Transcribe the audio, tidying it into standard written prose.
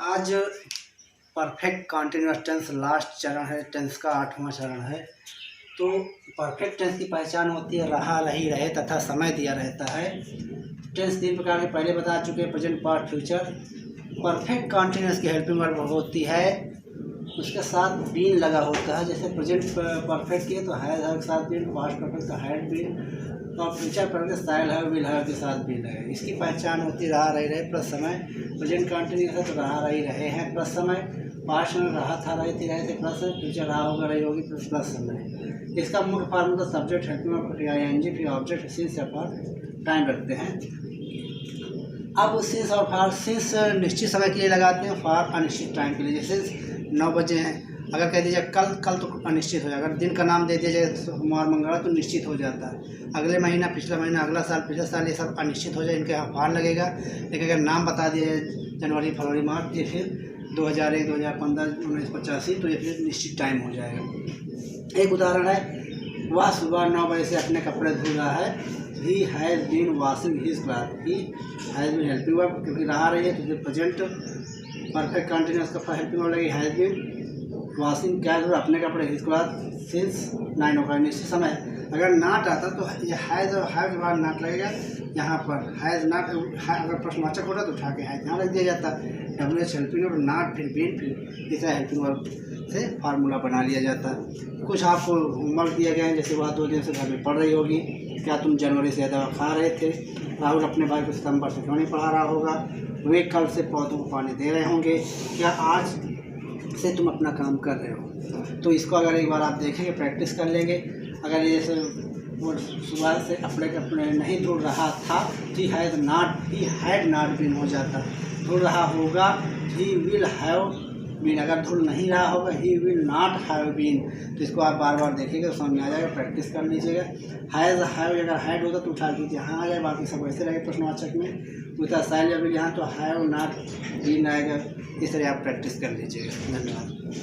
आज perfect continuous tense last चरण है, टेंस का 8वां चरण है। तो परफेक्ट टेंस की पहचान होती है रहा, रही, रहे तथा समय दिया रहता है। टेंस 3 प्रकार के पहले बता चुके हैं, present, past, future. Perfect continuous की हेल्पिंग वर्ब होती है, उसके साथ बीन लगा होता है। जैसे प्रेजेंट परफेक्ट की तो हैज़ है के साथ बीन, पास्ट परफेक्ट का हैड बीन, और फ्यूचर परफेक्ट स्टाइल है, विल है के साथ बीन है। इसकी पहचान होती है रहा, रही, रहे प्लस समय। प्रेजेंट कंटिन्यूअस है तो रहा, रही, रहे हैं प्लस समय। पास्ट में रहा था, रही थी, रहे थे प्लस, फ्यूचर रहा होगा, रही होगी प्लस समय। इसका मुख्य फार्मूला सब्जेक्ट हेल्पिंग वर्ब फिर आईएनजी फिर ऑब्जेक्ट सिंस या फॉर टाइम रखते हैं। अब सिंस और फॉर, सिंस निश्चित समय के लिए लगाते हैं, फॉर अनिश्चित टाइम के लिए। जैसे 9 बजे हैं, अगर कह दीजिए कल तो अनिश्चित हो जाएगा। अगर दिन का नाम दे दिया जाए सोमवार मंगलवार तो निश्चित हो जाता है। अगले महीना, पिछला महीना, अगला साल, पिछला साल, ये सब अनिश्चित हो जाए, इनके यहाँ फॉर लगेगा। लेकिन अगर नाम बता दिया जाए जनवरी, फरवरी, मार्च, ये फिर 2001, 2015, 1985 तो ये फिर निश्चित टाइम हो जाएगा। एक उदाहरण है, वह सुबह 9 बजे से अपने कपड़े धुल रहा है। He has been washing his cloth. He has been helping verb, क्योंकि रहा, रही है तो फिर प्रेजेंट परफेक्ट कंटिन्यूअस का हेल्पिंग वर्ब लगेगी हैज़ बीन वॉशिंग, क्या जरूर अपने कपड़े, हिज क्लॉथ सिंस 9 o'clock निश्चित समय। अगर नाट आता तो ये हैज़ और हैव के बाद नाट लगेगा। यहाँ पर हैज़ नाट, अगर प्रश्नवाचक होता तो उठा के हैज़ यहाँ रख दिया जाता। WH हेल्पिंग वर्ब, नाट फिर बीन फिर तीसरा हेल्पिंग वर्ब से फार्मूला बना लिया जाता। कुछ आपको होमवर्क दिया गया है, जैसे वह 2 दिन से घर में पढ़ रही होगी। क्या तुम जनवरी से दवा खा रहे थे? राहुल अपने भाई को सितंबर से क्यों नहीं पढ़ा रहा होगा? वे कल से पौधों को पानी दे रहे होंगे। क्या आज से तुम अपना काम कर रहे हो? तो इसको अगर एक बार आप देखेंगे, प्रैक्टिस कर लेंगे। अगर ये वो सुबह से अपने नहीं धुल रहा था, ही हैड नॉट बीन हो जाता। धुल रहा होगा, ही विल हैव बीन। अगर धुल नहीं रहा होगा, he will not have been. तो इसको आप बार बार देखिएगा तो समझ में आ जाएगा, प्रैक्टिस कर लीजिएगा। हैज़ हैव अगर हैड होगा तो उठा लीजिए, यहाँ आ जाए, बाकी सब वैसे रहेगा प्रश्नवाचक में। उतना साइल जब यहाँ तो हैव नॉट बीन आएगा। इस तरह आप प्रैक्टिस कर लीजिएगा। धन्यवाद।